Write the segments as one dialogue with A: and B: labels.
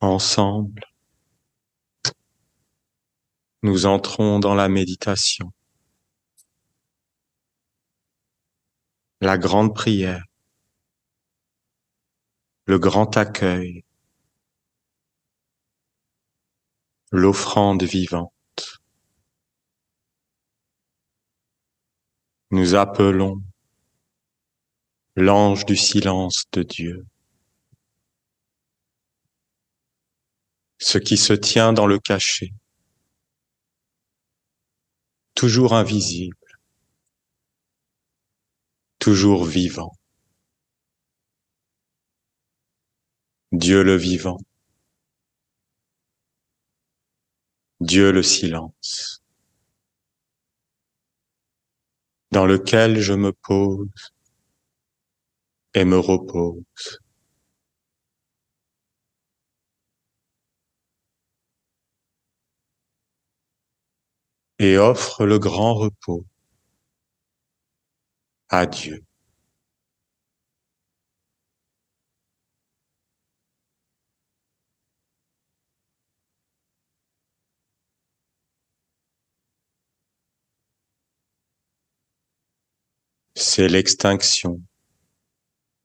A: Ensemble, nous entrons dans la méditation, la grande prière, le grand accueil, l'offrande vivante. Nous appelons l'ange du silence de Dieu, ce qui se tient dans le cachet, toujours invisible, toujours vivant. Dieu le vivant, Dieu le silence, dans lequel je me pose et me repose. Et offre le grand repos à Dieu. C'est l'extinction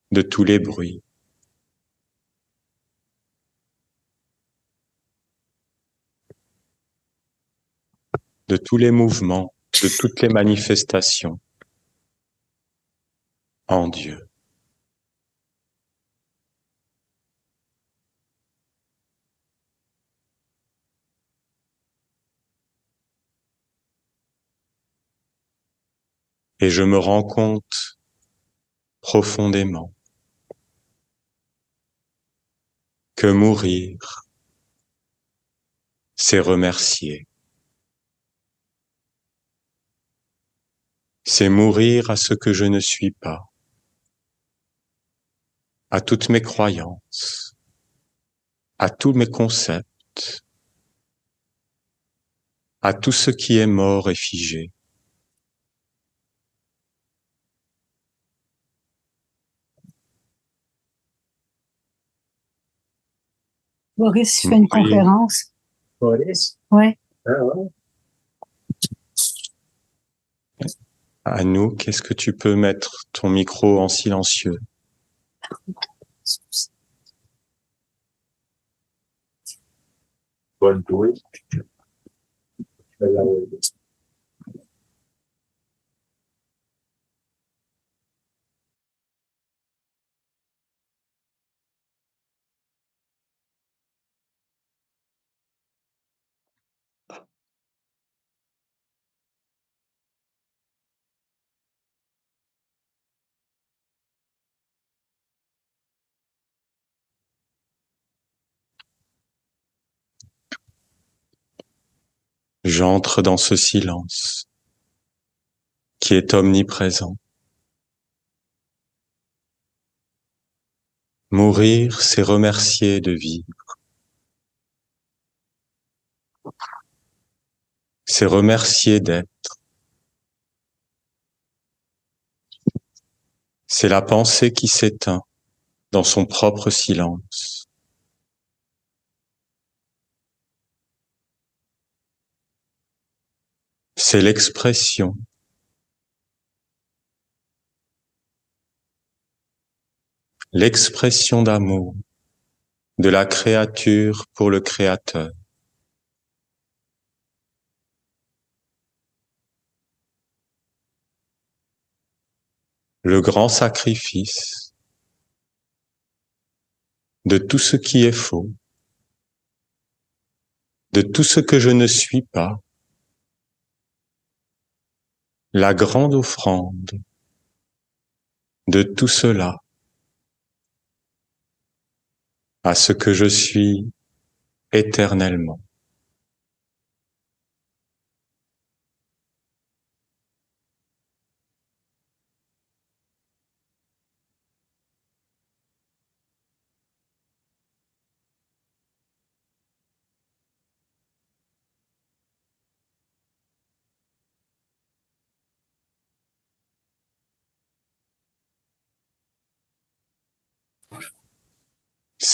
A: de tous les bruits, de tous les mouvements, de toutes les manifestations en Dieu. Et je me rends compte profondément que mourir, c'est remercier. C'est mourir à ce que je ne suis pas, à toutes mes croyances, à tous mes concepts, à tout ce qui est mort et figé.
B: Boris fait une conférence.
C: Boris?
B: Ouais.
C: Ah ouais.
A: Anouk, est-ce que tu peux mettre ton micro en silencieux?
C: Bonne bruit.
A: J'entre dans ce silence qui est omniprésent. Mourir, c'est remercier de vivre. C'est remercier d'être. C'est la pensée qui s'éteint dans son propre silence. C'est l'expression d'amour de la créature pour le Créateur. Le grand sacrifice de tout ce qui est faux, de tout ce que je ne suis pas, la grande offrande de tout cela à ce que je suis éternellement.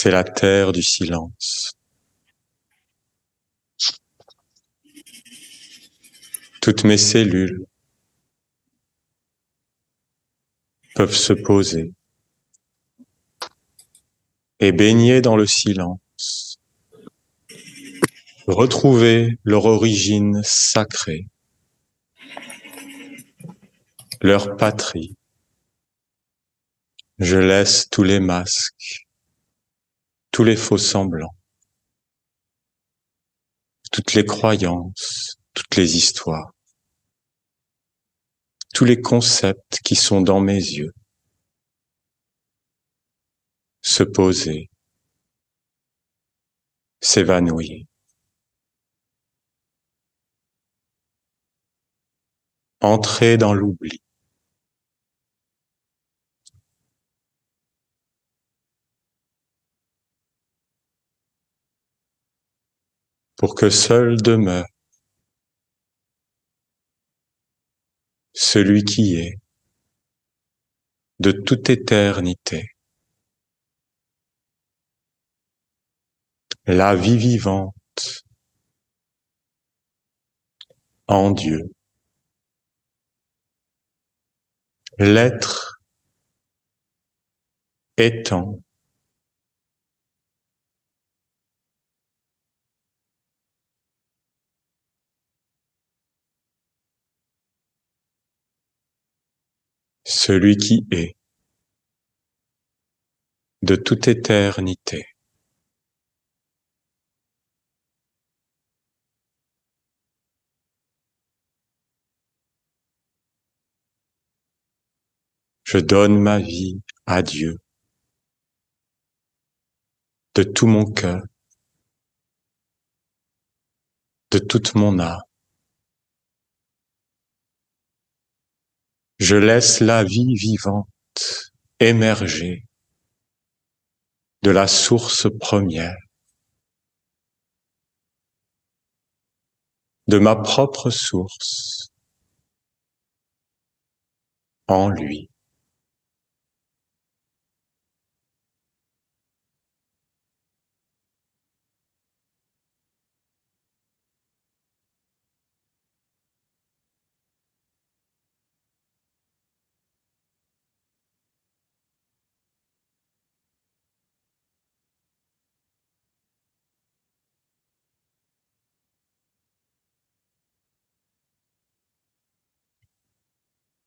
A: C'est la terre du silence. Toutes mes cellules peuvent se poser et baigner dans le silence, retrouver leur origine sacrée, leur patrie. Je laisse tous les masques, tous les faux semblants, toutes les croyances, toutes les histoires, tous les concepts qui sont dans mes yeux, se poser, s'évanouir, entrer dans l'oubli. Pour que seul demeure celui qui est de toute éternité, la vie vivante en Dieu, l'être étant, celui qui est de toute éternité. Je donne ma vie à Dieu de tout mon cœur, de toute mon âme. Je laisse la vie vivante émerger de la source première, de ma propre source, en lui.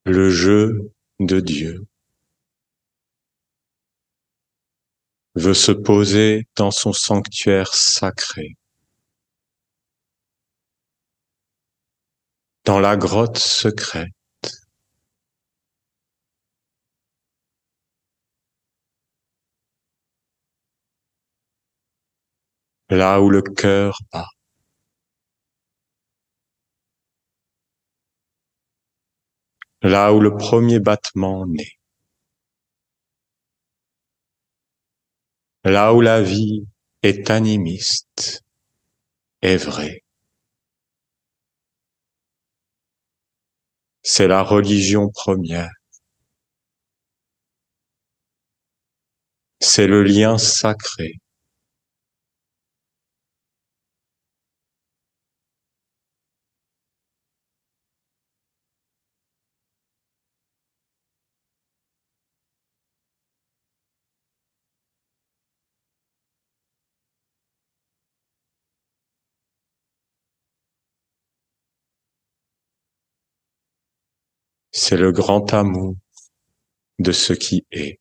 A: Le jeu de Dieu veut se poser dans son sanctuaire sacré, dans la grotte secrète. Là où le cœur bat, là où le premier battement naît, là où la vie est animiste et vraie. C'est la religion première. C'est le lien sacré. C'est le grand amour de ce qui est.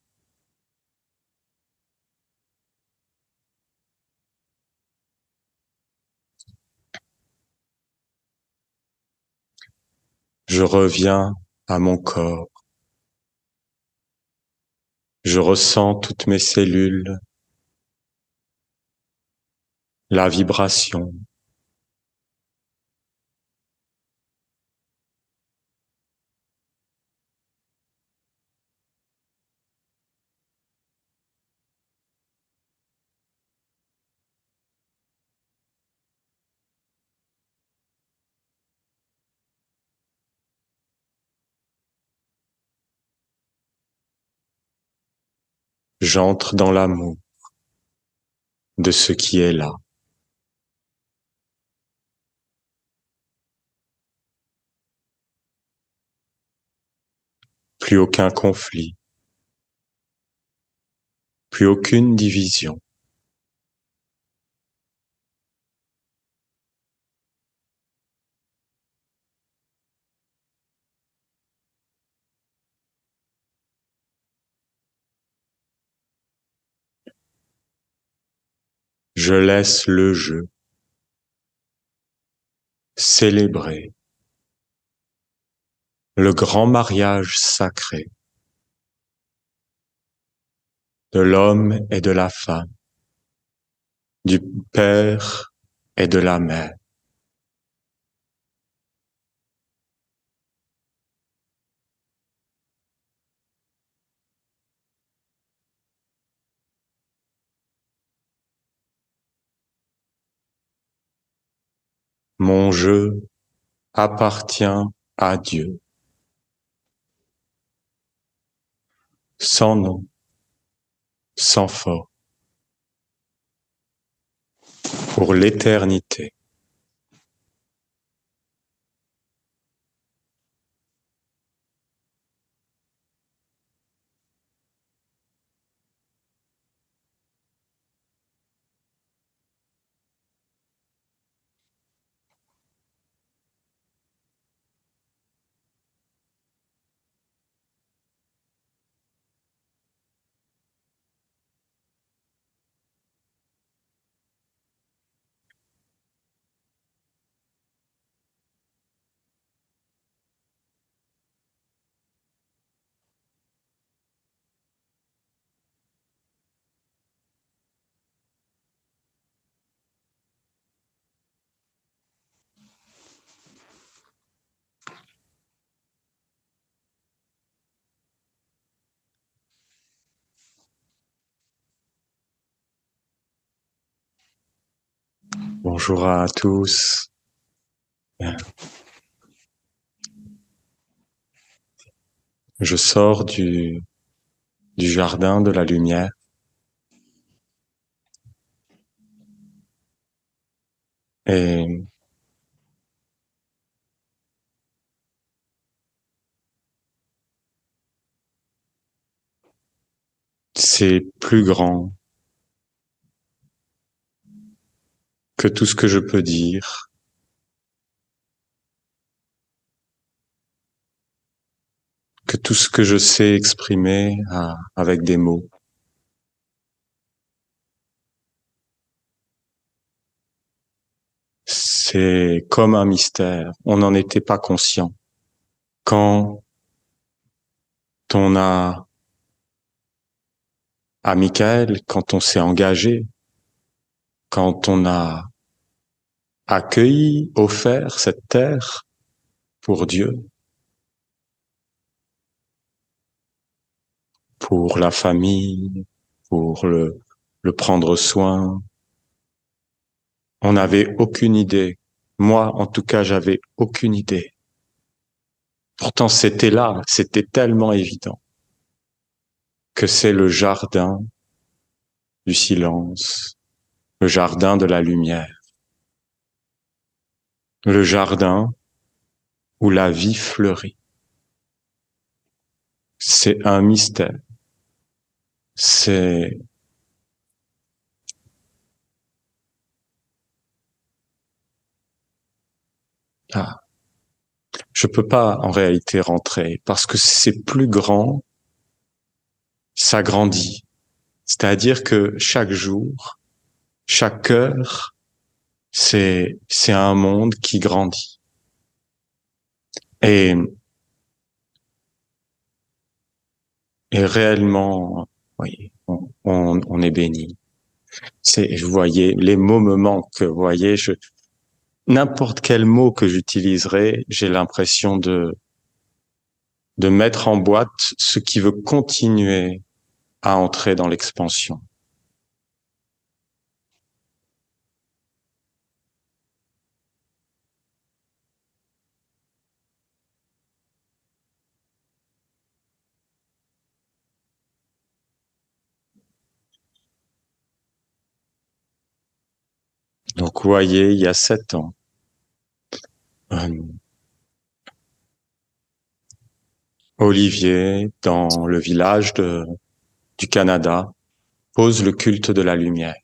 A: Je reviens à mon corps. Je ressens toutes mes cellules, la vibration. J'entre dans l'amour. de ce qui est là. Plus aucun conflit, plus aucune division. Je laisse le jeu célébrer le grand mariage sacré de l'homme et de la femme, du père et de la mère. Mon jeu appartient à Dieu, sans nom, sans forme, pour l'éternité. Bonjour à tous. Je sors du jardin de la lumière et c'est plus grand que tout ce que je peux dire, que tout ce que je sais exprimer avec des mots. C'est comme un mystère. On n'en était pas conscient. Quand on a, à Michael, quand on s'est engagé, quand on a accueilli, offert cette terre pour Dieu, pour la famille, pour le prendre soin, on n'avait aucune idée. Moi, en tout cas, j'avais aucune idée. Pourtant, c'était là, c'était tellement évident que c'est le jardin du silence, le jardin de la lumière, le jardin où la vie fleurit. C'est un mystère. C'est ah, je peux pas en réalité rentrer parce que c'est plus grand, ça grandit. C'est-à-dire que chaque jour, chaque heure, c'est un monde qui grandit. Et, et réellement, oui, on est béni. Vous voyez, les mots me manquent. Vous voyez, n'importe quel mot que j'utiliserai, j'ai l'impression de mettre en boîte ce qui veut continuer à entrer dans l'expansion. Donc, vous voyez, il y a 7 ans, Olivier, dans le village du Canada, pose le culte de la lumière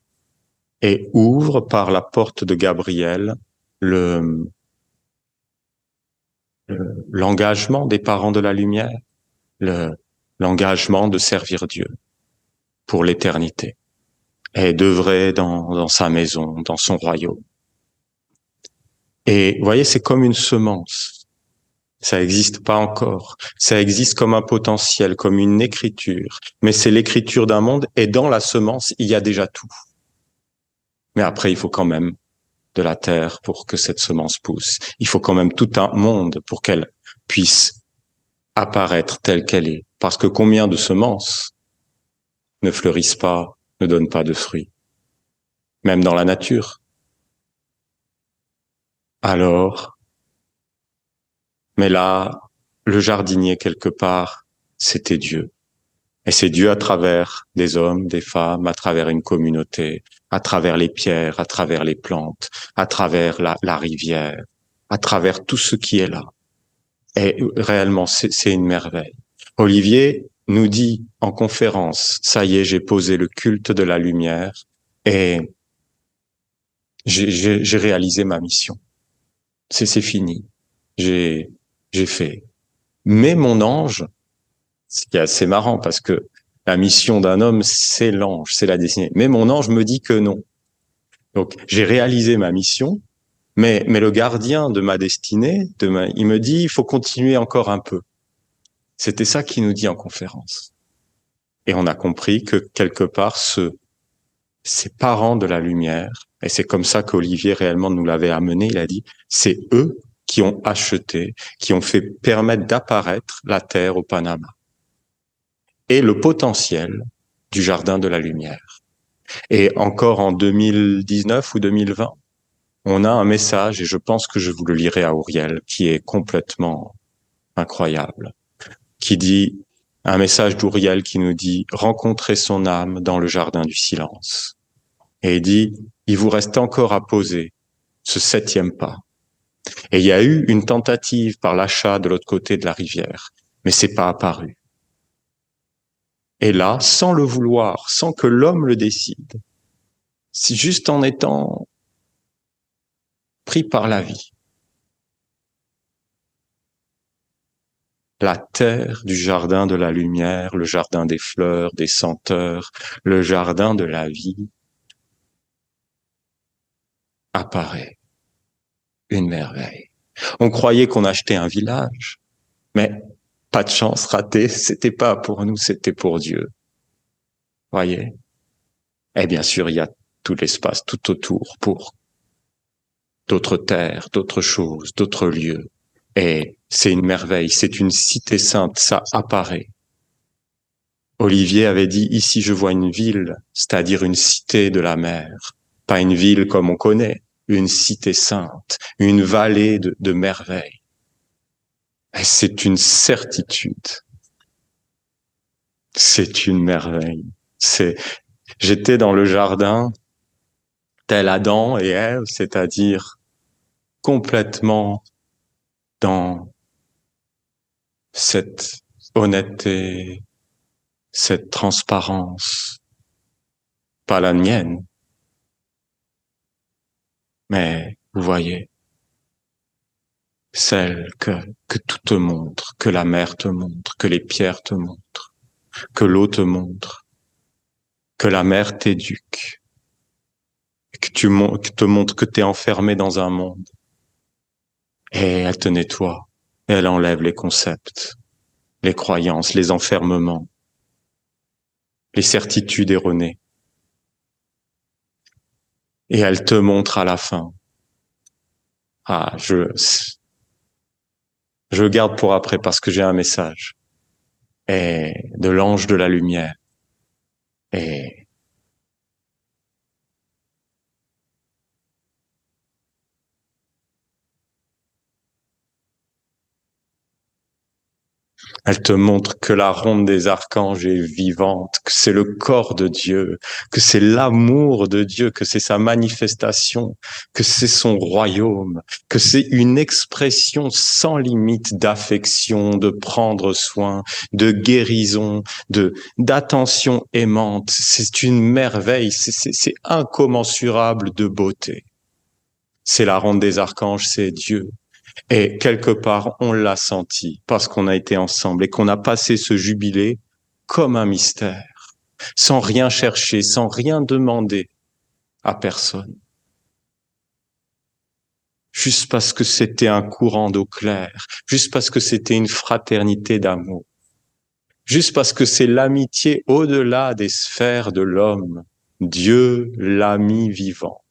A: et ouvre par la porte de Gabriel le, l'engagement des parents de la lumière, le, l'engagement de servir Dieu pour l'éternité et d'œuvrer dans sa maison, dans son royaume. Et vous voyez, c'est comme une semence. Ça n'existe pas encore. Ça existe comme un potentiel, comme une écriture. Mais c'est l'écriture d'un monde et dans la semence, il y a déjà tout. Mais après, il faut quand même de la terre pour que cette semence pousse. Il faut quand même tout un monde pour qu'elle puisse apparaître telle qu'elle est. Parce que combien de semences ne fleurissent pas, ne donnent pas de fruits, même dans la nature. Alors, mais là, le jardinier quelque part, c'était Dieu. Et c'est Dieu à travers des hommes, des femmes, à travers une communauté, à travers les pierres, à travers les plantes, à travers la rivière, à travers tout ce qui est là. Et réellement, c'est une merveille. Olivier nous dit en conférence, ça y est, j'ai posé le culte de la lumière et j'ai réalisé ma mission. C'est fini. J'ai fait. Mais mon ange, ce qui est assez marrant parce que la mission d'un homme, c'est l'ange, c'est la destinée. Mais mon ange me dit que non. Donc, j'ai réalisé ma mission, mais le gardien de ma destinée, il me dit, il faut continuer encore un peu. C'était ça qu'il nous dit en conférence. Et on a compris que quelque part, ces parents de la lumière, et c'est comme ça qu'Olivier réellement nous l'avait amené, il a dit, c'est eux qui ont acheté, qui ont fait permettre d'apparaître la Terre au Panama. Et le potentiel du jardin de la lumière. Et encore en 2019 ou 2020, on a un message, et je pense que je vous le lirai à Auriel, qui est complètement incroyable, qui dit, un message d'Auriel qui nous dit, rencontrez son âme dans le jardin du silence. Et il dit, il vous reste encore à poser ce 7e pas. Et il y a eu une tentative par l'achat de l'autre côté de la rivière, mais c'est pas apparu. Et là, sans le vouloir, sans que l'homme le décide, c'est juste en étant pris par la vie, la terre du jardin de la lumière, le jardin des fleurs, des senteurs, le jardin de la vie, apparaît. Une merveille. On croyait qu'on achetait un village, mais pas de chance, raté, c'était pas pour nous, c'était pour Dieu. Voyez? Et bien sûr, il y a tout l'espace tout autour pour d'autres terres, d'autres choses, d'autres lieux. Et c'est une merveille, c'est une cité sainte, ça apparaît. Olivier avait dit, ici je vois une ville, c'est-à-dire une cité de la mer, pas une ville comme on connaît, une cité sainte, une vallée de merveilles. Et c'est une certitude, c'est une merveille. J'étais dans le jardin, tel Adam et Ève, c'est-à-dire complètement dans cette honnêteté, cette transparence, pas la mienne, mais vous voyez, celle que tout te montre, que la mer te montre, que les pierres te montrent, que l'eau te montre, que la mer t'éduque, que te montre que t'es enfermé dans un monde, et elle te nettoie, et elle enlève les concepts, les croyances, les enfermements, les certitudes erronées, et elle te montre à la fin, ah, je le garde pour après parce que j'ai un message, et de l'ange de la lumière, et Elle te montre que la ronde des archanges est vivante, que c'est le corps de Dieu, que c'est l'amour de Dieu, que c'est sa manifestation, que c'est son royaume, que c'est une expression sans limite d'affection, de prendre soin, de guérison, d'attention aimante. C'est une merveille, c'est incommensurable de beauté. C'est la ronde des archanges, c'est Dieu. Et quelque part, on l'a senti parce qu'on a été ensemble et qu'on a passé ce jubilé comme un mystère, sans rien chercher, sans rien demander à personne. Juste parce que c'était un courant d'eau claire, juste parce que c'était une fraternité d'amour, juste parce que c'est l'amitié au-delà des sphères de l'homme, Dieu l'ami vivant.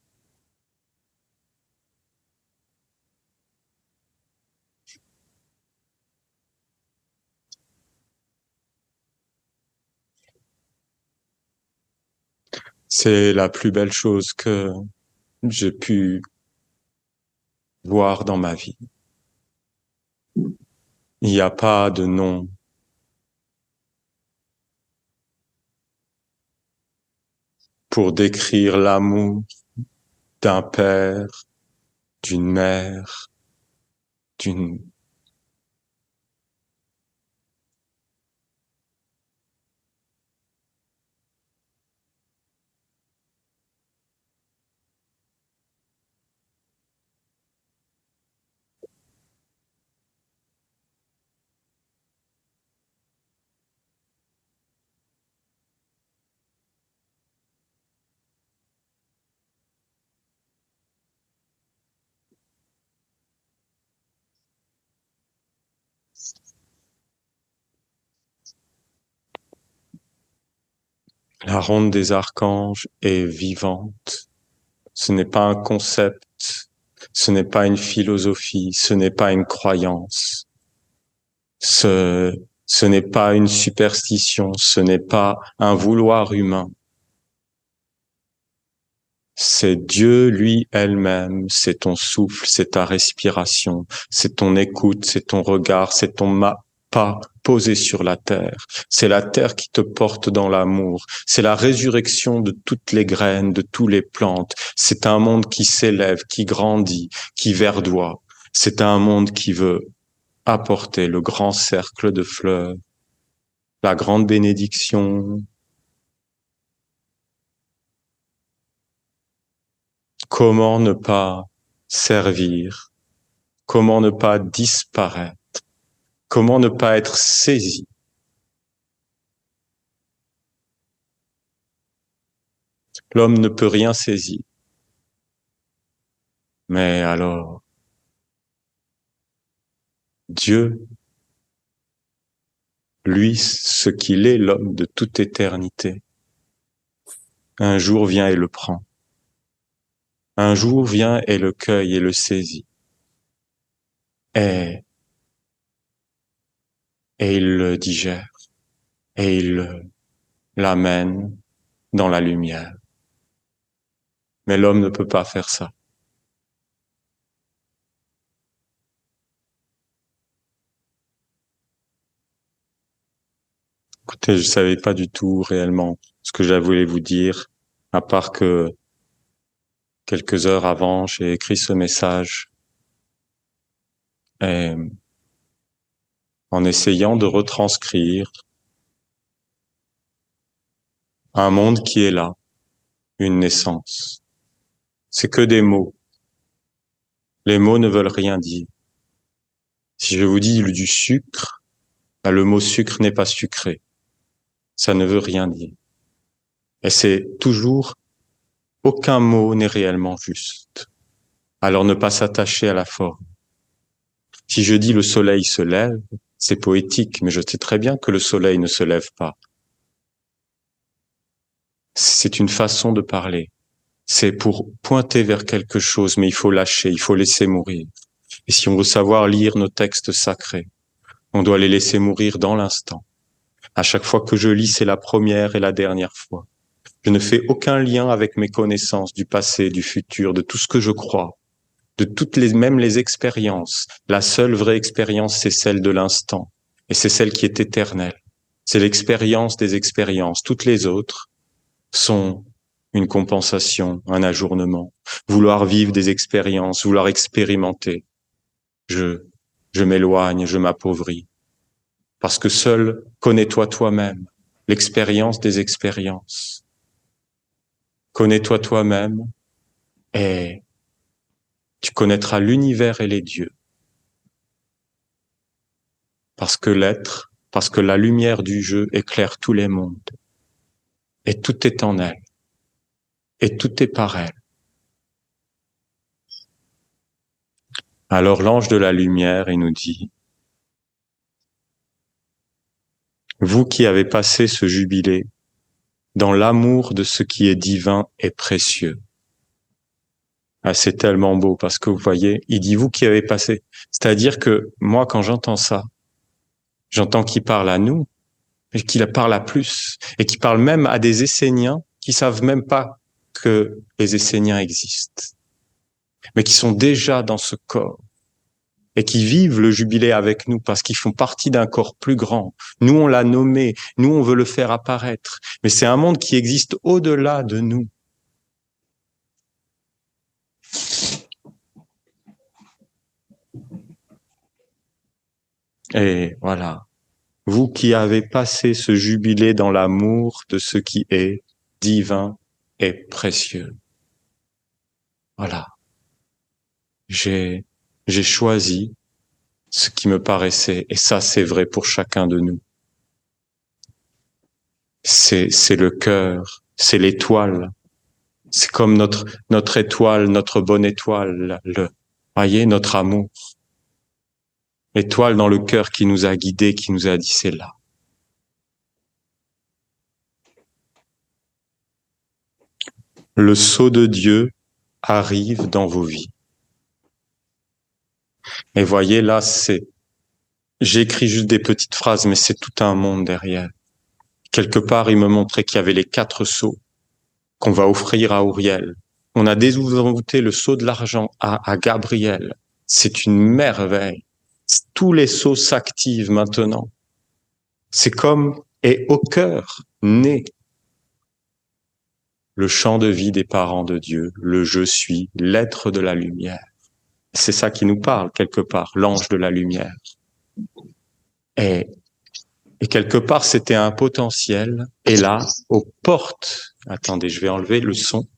A: C'est la plus belle chose que j'ai pu voir dans ma vie. Il n'y a pas de nom pour décrire l'amour d'un père, d'une mère, d'une... La ronde des archanges est vivante. Ce n'est pas un concept, ce n'est pas une philosophie, ce n'est pas une croyance, ce n'est pas une superstition, ce n'est pas un vouloir humain. C'est Dieu lui elle-même, c'est ton souffle, c'est ta respiration, c'est ton écoute, c'est ton regard, c'est ton pas posé sur la terre. C'est la terre qui te porte dans l'amour. C'est la résurrection de toutes les graines, de tous les plantes. C'est un monde qui s'élève, qui grandit, qui verdoie. C'est un monde qui veut apporter le grand cercle de fleurs, la grande bénédiction. Comment ne pas servir? Comment ne pas disparaître? Comment ne pas être saisi? L'homme ne peut rien saisir. Mais alors, Dieu, lui, ce qu'il est, l'homme de toute éternité, un jour vient et le prend. Un jour vient et le cueille et le saisit. Et, et il le digère. Et il l'amène dans la lumière. Mais l'homme ne peut pas faire ça. Écoutez, je savais pas du tout réellement ce que je voulais vous dire, à part que quelques heures avant, j'ai écrit ce message et en essayant de retranscrire un monde qui est là, une naissance. C'est que des mots. Les mots ne veulent rien dire. Si je vous dis du sucre, ben le mot sucre n'est pas sucré. Ça ne veut rien dire. Et c'est toujours, aucun mot n'est réellement juste. Alors ne pas s'attacher à la forme. Si je dis le soleil se lève, c'est poétique, mais je sais très bien que le soleil ne se lève pas. C'est une façon de parler. C'est pour pointer vers quelque chose, mais il faut lâcher, il faut laisser mourir. Et si on veut savoir lire nos textes sacrés, on doit les laisser mourir dans l'instant. À chaque fois que je lis, c'est la première et la dernière fois. Je ne fais aucun lien avec mes connaissances du passé, du futur, de tout ce que je crois, de toutes les, même les expériences. La seule vraie expérience, c'est celle de l'instant. Et c'est celle qui est éternelle. C'est l'expérience des expériences. Toutes les autres sont une compensation, un ajournement. Vouloir vivre des expériences, vouloir expérimenter. Je m'éloigne, je m'appauvris. Parce que seul connais-toi toi-même, l'expérience des expériences. Connais-toi toi-même et tu connaîtras l'univers et les dieux. Parce que l'être, parce que la lumière du jeu éclaire tous les mondes. Et tout est en elle. Et tout est par elle. Alors l'ange de la lumière, il nous dit, vous qui avez passé ce jubilé dans l'amour de ce qui est divin et précieux. Ah, c'est tellement beau parce que vous voyez, il dit vous qui avez passé. C'est-à-dire que moi, quand j'entends ça, j'entends qu'il parle à nous, et qu'il parle à plus, et qu'il parle même à des Esséniens qui savent même pas que les Esséniens existent, mais qui sont déjà dans ce corps et qui vivent le jubilé avec nous parce qu'ils font partie d'un corps plus grand. Nous, on l'a nommé, nous, on veut le faire apparaître, mais c'est un monde qui existe au-delà de nous. Et voilà. Vous qui avez passé ce jubilé dans l'amour de ce qui est divin et précieux. Voilà. J'ai choisi ce qui me paraissait, et ça c'est vrai pour chacun de nous. C'est le cœur, c'est l'étoile. C'est comme notre étoile, notre bonne étoile, voyez, notre amour. L'étoile dans le cœur qui nous a guidés, qui nous a dit c'est là. Le sceau de Dieu arrive dans vos vies. Et voyez, là, j'écris juste des petites phrases, mais c'est tout un monde derrière. Quelque part, il me montrait qu'il y avait les 4 sceaux qu'on va offrir à Auriel. On a désenvoûté le sceau de l'argent à Gabriel. C'est une merveille. Tous les sceaux s'activent maintenant. C'est comme, et au cœur, naît le chant de vie des parents de Dieu, le je suis, l'être de la lumière. C'est ça qui nous parle quelque part, l'ange de la lumière. Et quelque part, c'était un potentiel. Et là, aux portes, attendez, je vais enlever le son.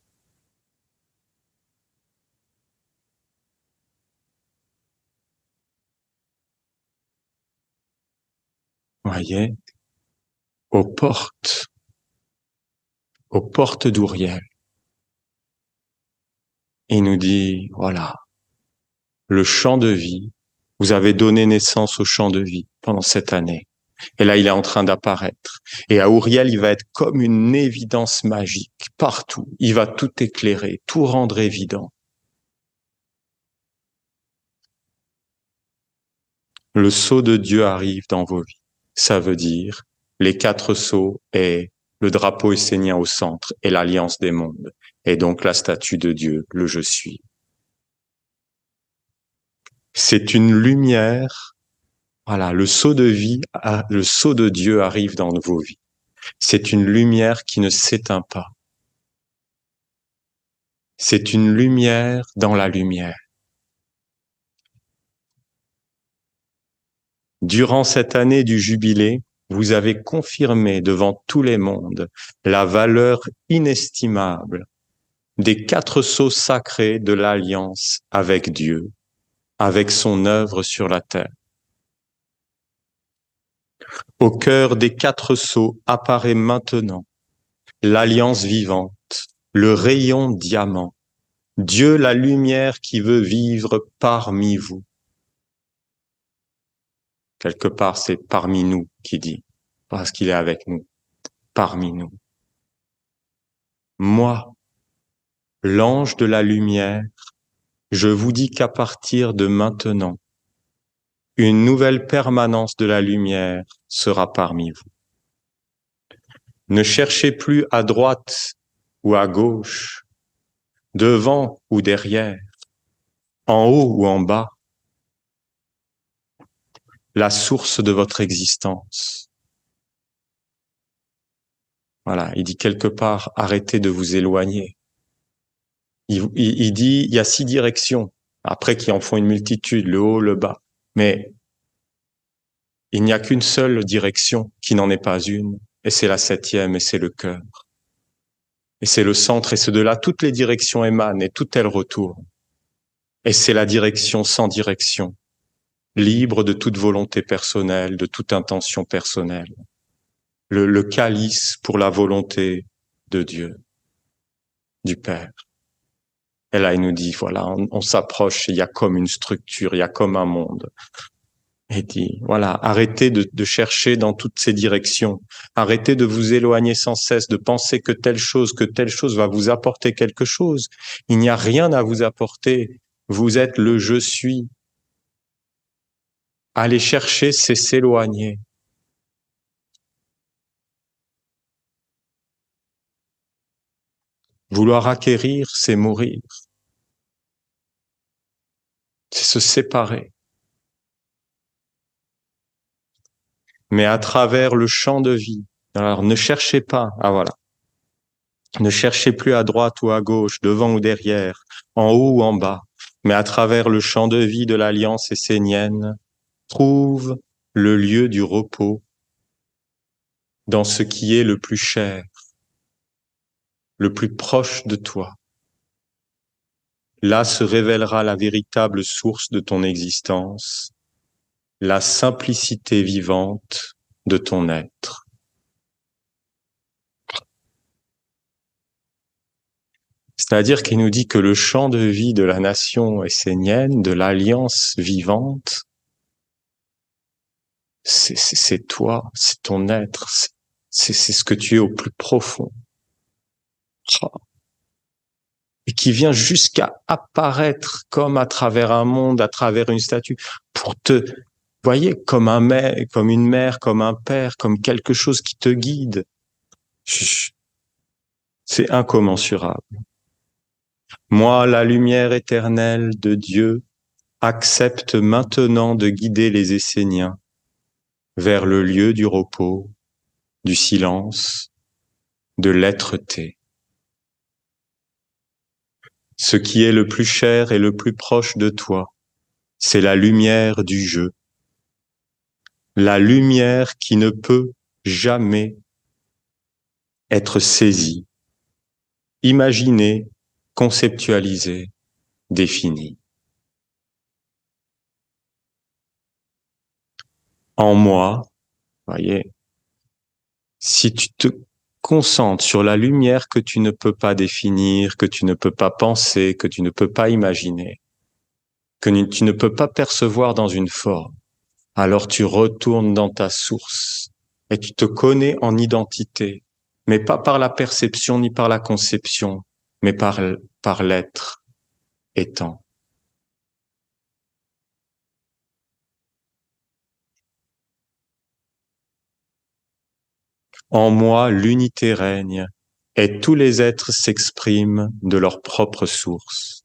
A: Voyez, aux portes d'Ouriel. Il nous dit, voilà, le champ de vie, vous avez donné naissance au champ de vie pendant cette année. Et là, il est en train d'apparaître. Et à Ouriel, il va être comme une évidence magique partout. Il va tout éclairer, tout rendre évident. Le sceau de Dieu arrive dans vos vies. Ça veut dire les 4 sceaux et le drapeau essénien au centre et l'alliance des mondes. Et donc la statue de Dieu, le je suis. C'est une lumière. Voilà, le sceau de vie, le sceau de Dieu arrive dans vos vies. C'est une lumière qui ne s'éteint pas. C'est une lumière dans la lumière. Durant cette année du jubilé, vous avez confirmé devant tous les mondes la valeur inestimable des 4 sceaux sacrés de l'alliance avec Dieu, avec son œuvre sur la terre. Au cœur des 4 sceaux apparaît maintenant l'alliance vivante, le rayon diamant, Dieu la lumière qui veut vivre parmi vous. Quelque part, c'est parmi nous qui dit, parce qu'il est avec nous, parmi nous. Moi, l'ange de la lumière, je vous dis qu'à partir de maintenant, une nouvelle permanence de la lumière sera parmi vous. Ne cherchez plus à droite ou à gauche, devant ou derrière, en haut ou en bas. la source de votre existence. Voilà, il dit quelque part, arrêtez de vous éloigner. Il dit, il y a 6 directions, après qui en font une multitude, le haut, le bas. Mais il n'y a qu'une seule direction qui n'en est pas une, et c'est la 7e, et c'est le cœur. Et c'est le centre, et c'est de là toutes les directions émanent, et toutes elles retournent. Et c'est la direction sans direction, libre de toute volonté personnelle, de toute intention personnelle. Le calice pour la volonté de Dieu, du Père. Et là, il nous dit, voilà, on s'approche, il y a comme une structure, il y a comme un monde. Et dit, voilà, arrêtez de chercher dans toutes ces directions. Arrêtez de vous éloigner sans cesse, de penser que telle chose va vous apporter quelque chose. Il n'y a rien à vous apporter. Vous êtes le je suis. Aller chercher, c'est s'éloigner. Vouloir acquérir, c'est mourir. C'est se séparer. Mais à travers le champ de vie. Alors, ne cherchez pas. Ah, voilà. Ne cherchez plus à droite ou à gauche, devant ou derrière, en haut ou en bas, mais à travers le champ de vie de l'Alliance essénienne, trouve le lieu du repos dans ce qui est le plus cher, le plus proche de toi. Là se révélera la véritable source de ton existence, la simplicité vivante de ton être. C'est-à-dire qu'il nous dit que le champ de vie de la nation essénienne, de l'Alliance vivante, c'est toi, c'est ton être, c'est ce que tu es au plus profond. Et qui vient jusqu'à apparaître comme à travers un monde, à travers une statue, pour te, voyez, comme un mère, comme une mère, comme un père, comme quelque chose qui te guide. C'est incommensurable. Moi, la lumière éternelle de Dieu, accepte maintenant de guider les Esséniens vers le lieu du repos, du silence, de l'être-té. Ce qui est le plus cher et le plus proche de toi, c'est la lumière du jeu. La lumière qui ne peut jamais être saisie, imaginée, conceptualisée, définie. En moi, voyez, si tu te concentres sur la lumière que tu ne peux pas définir, que tu ne peux pas penser, que tu ne peux pas imaginer, que tu ne peux pas percevoir dans une forme, alors tu retournes dans ta source et tu te connais en identité, mais pas par la perception ni par la conception, mais par l'être étant. En moi, l'unité règne et tous les êtres s'expriment de leur propre source.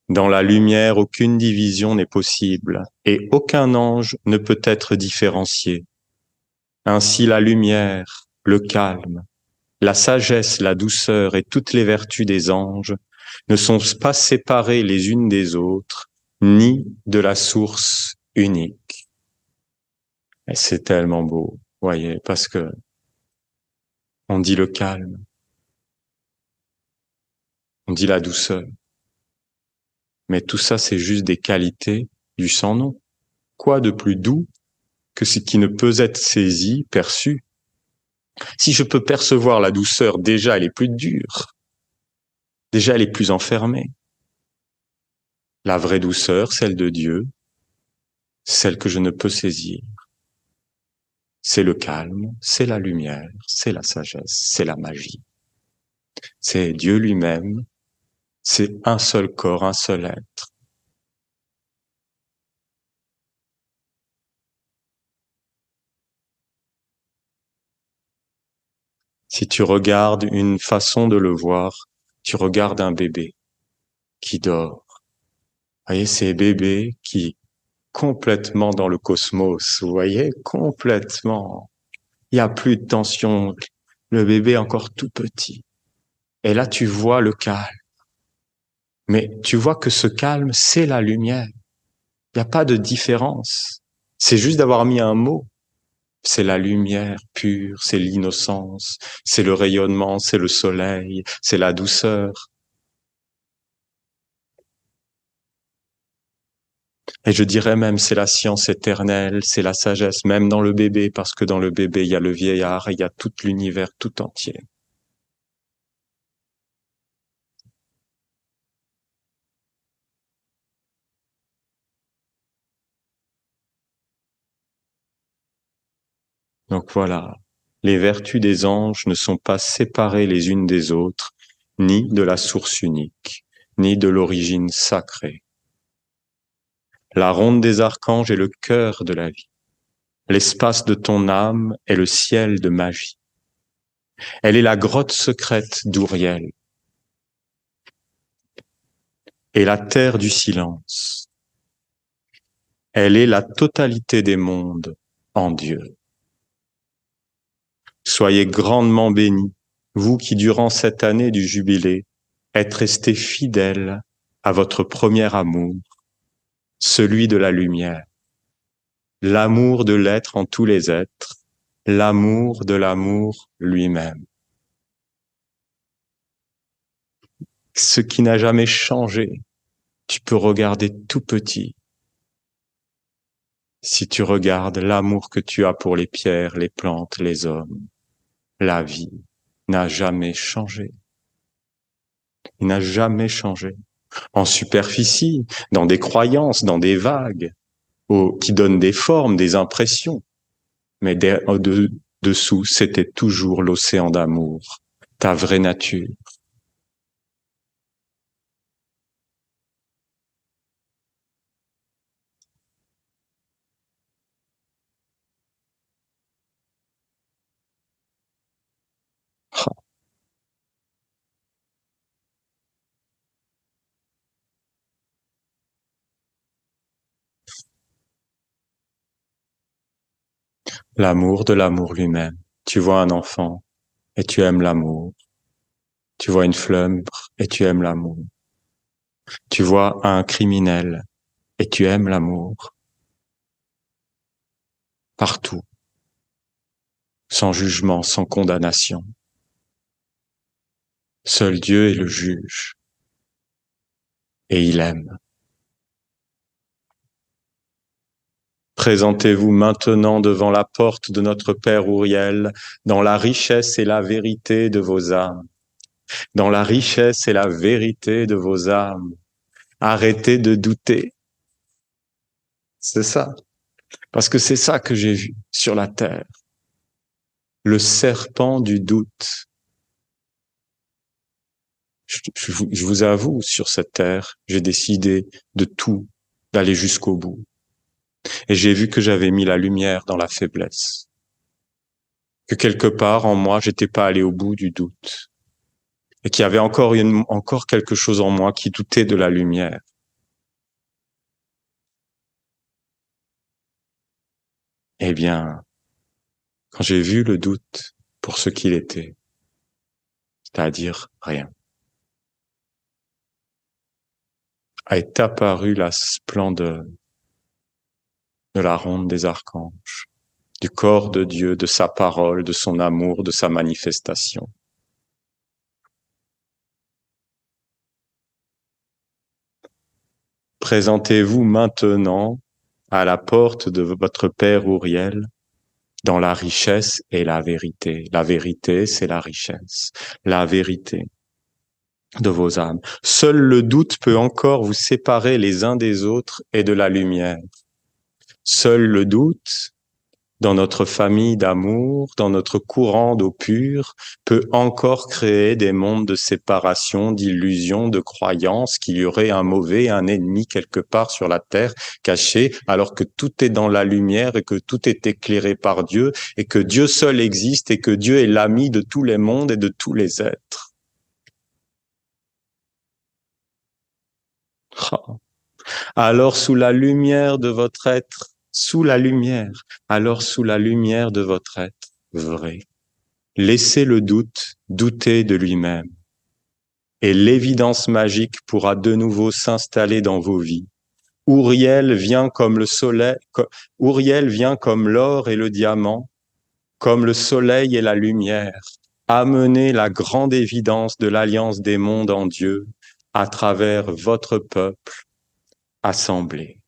A: Dans la lumière, aucune division n'est possible et aucun ange ne peut être différencié. Ainsi la lumière, le calme, la sagesse, la douceur et toutes les vertus des anges ne sont pas séparées les unes des autres, ni de la source unique. Et c'est tellement beau, voyez, parce que on dit le calme, on dit la douceur, mais tout ça c'est juste des qualités du sans nom. Quoi de plus doux que ce qui ne peut être saisi, perçu? Si je peux percevoir la douceur, déjà elle est plus dure, déjà elle est plus enfermée. La vraie douceur, celle de Dieu, celle que je ne peux saisir, c'est le calme, c'est la lumière, c'est la sagesse, c'est la magie. C'est Dieu lui-même, c'est un seul corps, un seul être. Si tu regardes une façon de le voir, tu regardes un bébé qui dort. Vous voyez, ces bébés qui complètement dans le cosmos, vous voyez, complètement. Il n'y a plus de tension. Le bébé est encore tout petit. Et là, tu vois le calme. Mais tu vois que ce calme, c'est la lumière. Il n'y a pas de différence. C'est juste d'avoir mis un mot. C'est la lumière pure, c'est l'innocence, c'est le rayonnement, c'est le soleil, c'est la douceur. Et je dirais même, c'est la science éternelle, c'est la sagesse, même dans le bébé, parce que dans le bébé, il y a le vieillard, il y a tout l'univers tout entier. Donc voilà, les vertus des anges ne sont pas séparées les unes des autres, ni de la source unique, ni de l'origine sacrée. La ronde des archanges est le cœur de la vie. L'espace de ton âme est le ciel de magie. Elle est la grotte secrète d'Ouriel et la terre du silence. Elle est la totalité des mondes en Dieu. Soyez grandement bénis, vous qui durant cette année du jubilé êtes restés fidèles à votre premier amour, celui de la lumière, l'amour de l'être en tous les êtres, l'amour de l'amour lui-même. Ce qui n'a jamais changé, tu peux regarder tout petit. Si tu regardes l'amour que tu as pour les pierres, les plantes, les hommes, la vie n'a jamais changé. Il n'a jamais changé. En superficie, dans des croyances, dans des vagues, qui donnent des formes, des impressions. Mais dessous, c'était toujours l'océan d'amour, ta vraie nature. L'amour de l'amour lui-même. Tu vois un enfant et tu aimes l'amour. Tu vois une fleur et tu aimes l'amour. Tu vois un criminel et tu aimes l'amour. Partout, sans jugement, sans condamnation. Seul Dieu est le juge et il aime. Présentez-vous maintenant devant la porte de notre Père Ouriel, dans la richesse et la vérité de vos âmes. Dans la richesse et la vérité de vos âmes. Arrêtez de douter. C'est ça. Parce que c'est ça que j'ai vu sur la terre. Le serpent du doute. Je vous avoue, sur cette terre, j'ai décidé de tout, d'aller jusqu'au bout. Et j'ai vu que j'avais mis la lumière dans la faiblesse. Que quelque part en moi, j'étais pas allé au bout du doute. Et qu'il y avait encore quelque chose en moi qui doutait de la lumière. Eh bien, quand j'ai vu le doute pour ce qu'il était, c'est-à-dire rien, est apparue la splendeur de la ronde des archanges, du corps de Dieu, de sa parole, de son amour, de sa manifestation. Présentez-vous maintenant à la porte de votre Père Ouriel dans la richesse et la vérité. La vérité, c'est la richesse. La vérité de vos âmes. Seul le doute peut encore vous séparer les uns des autres et de la lumière. Seul le doute, dans notre famille d'amour, dans notre courant d'eau pure, peut encore créer des mondes de séparation, d'illusions, de croyances qu'il y aurait un mauvais, un ennemi quelque part sur la terre caché, alors que tout est dans la lumière et que tout est éclairé par Dieu et que Dieu seul existe et que Dieu est l'ami de tous les mondes et de tous les êtres. Alors sous la lumière de votre être, sous la lumière, alors sous la lumière de votre être vrai, laissez le doute douter de lui-même, et l'évidence magique pourra de nouveau s'installer dans vos vies. Ouriel vient comme le soleil, Ouriel vient comme l'or et le diamant, comme le soleil et la lumière, amener la grande évidence de l'alliance des mondes en Dieu à travers votre peuple assemblé.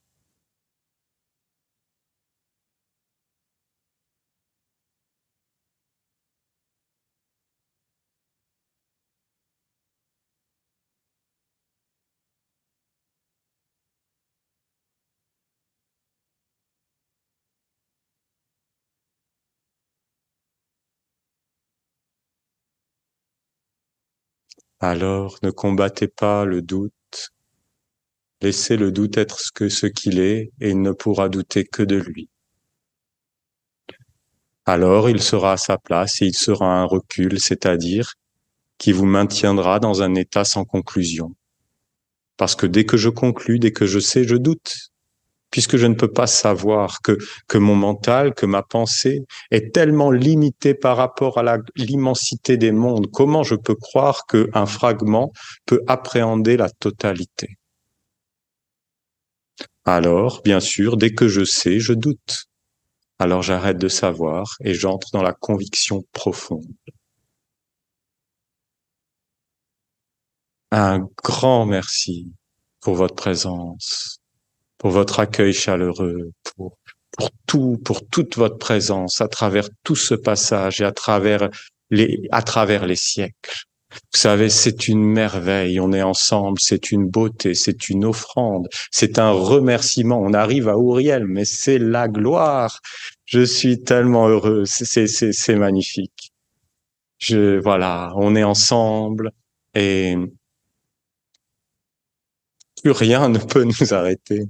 A: Alors ne combattez pas le doute, laissez le doute être ce qu'il est et il ne pourra douter que de lui. Alors il sera à sa place et il sera un recul, c'est-à-dire qui vous maintiendra dans un état sans conclusion. Parce que dès que je conclus, dès que je sais, je doute. Puisque je ne peux pas savoir que mon mental, que ma pensée est tellement limitée par rapport à l'immensité des mondes. Comment je peux croire qu'un fragment peut appréhender la totalité? Alors, bien sûr, dès que je sais, je doute. Alors j'arrête de savoir et j'entre dans la conviction profonde. Un grand merci pour votre présence, pour votre accueil chaleureux, pour toute votre présence à travers tout ce passage et à travers les siècles. Vous savez, c'est une merveille. On est ensemble. C'est une beauté. C'est une offrande. C'est un remerciement. On arrive à Ouriel, mais c'est la gloire. Je suis tellement heureux. C'est magnifique. Voilà, on est ensemble et plus rien ne peut nous arrêter.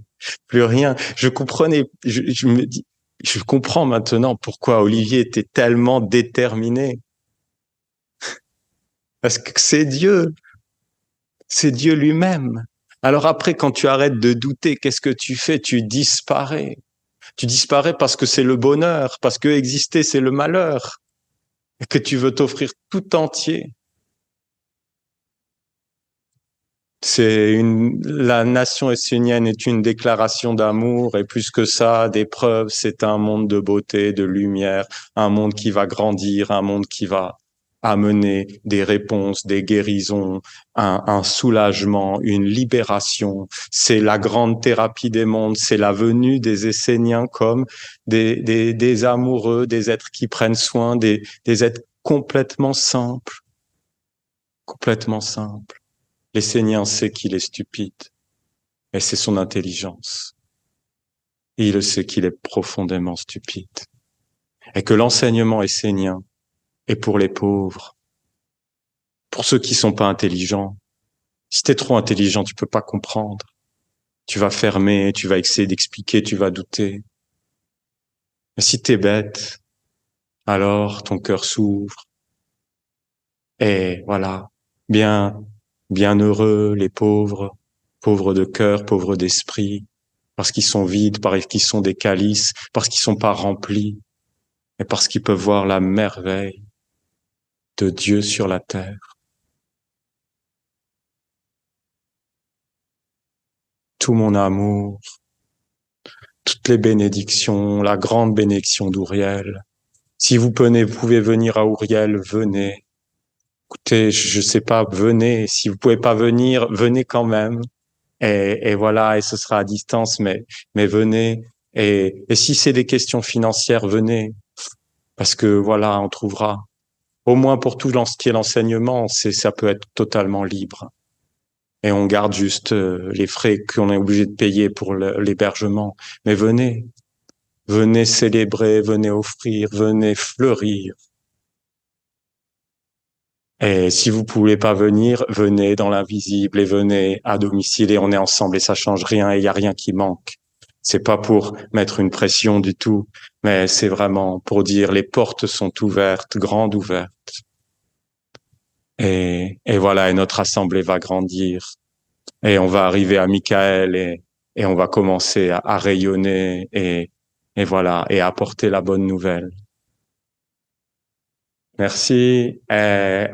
A: Plus rien. Je me dis, je comprends maintenant pourquoi Olivier était tellement déterminé. Parce que c'est Dieu lui-même. Alors après, quand tu arrêtes de douter, qu'est-ce que tu fais? Tu disparais. Tu disparais parce que c'est le bonheur, parce que exister, c'est le malheur, et que tu veux t'offrir tout entier. La nation essénienne est une déclaration d'amour et plus que ça, d'épreuves. C'est un monde de beauté, de lumière, un monde qui va grandir, un monde qui va amener des réponses, des guérisons, un soulagement, une libération. C'est la grande thérapie des mondes, c'est la venue des Esséniens comme des amoureux, des êtres qui prennent soin, des êtres complètement simples, complètement simples. L'Essénien sait qu'il est stupide, mais c'est son intelligence. Et il sait qu'il est profondément stupide. Et que l'enseignement essénien est pour les pauvres, pour ceux qui sont pas intelligents. Si t'es trop intelligent, tu peux pas comprendre. Tu vas fermer, tu vas essayer d'expliquer, tu vas douter. Mais si t'es bête, alors ton cœur s'ouvre. Et voilà, bien, bien heureux les pauvres, pauvres de cœur, pauvres d'esprit, parce qu'ils sont vides, parce qu'ils sont des calices, parce qu'ils sont pas remplis, et parce qu'ils peuvent voir la merveille de Dieu sur la terre. Tout mon amour, toutes les bénédictions, la grande bénédiction d'Ouriel. Si vous pouvez venir à Ouriel, venez. Écoutez, je sais pas, venez. Si vous pouvez pas venir, venez quand même. Et voilà, et ce sera à distance, mais venez. Et si c'est des questions financières, venez. Parce que voilà, on trouvera. Au moins pour tout ce qui est l'enseignement, ça peut être totalement libre. Et on garde juste les frais qu'on est obligé de payer pour l'hébergement. Mais venez, venez célébrer, venez offrir, venez fleurir. Et si vous pouvez pas venir, venez dans l'invisible et venez à domicile et on est ensemble et ça change rien et il y a rien qui manque. C'est pas pour mettre une pression du tout, mais c'est vraiment pour dire les portes sont ouvertes, grandes ouvertes. Et voilà, et notre assemblée va grandir. Et on va arriver à Michael et on va commencer à rayonner et voilà, et à apporter la bonne nouvelle. Merci.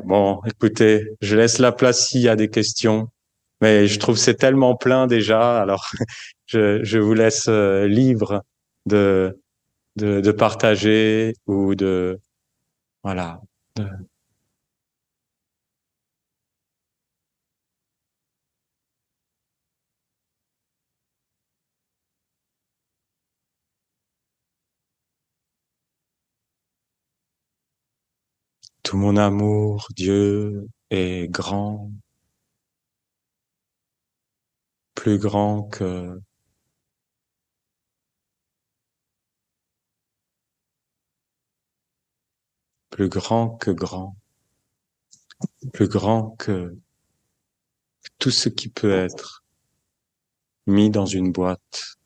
A: Bon, écoutez, je laisse la place s'il y a des questions, mais je trouve que c'est tellement plein déjà, alors je vous laisse libre de, de partager ou de, voilà. de- Tout mon amour, Dieu est grand, plus grand plus grand que grand, plus grand que tout ce qui peut être mis dans une boîte.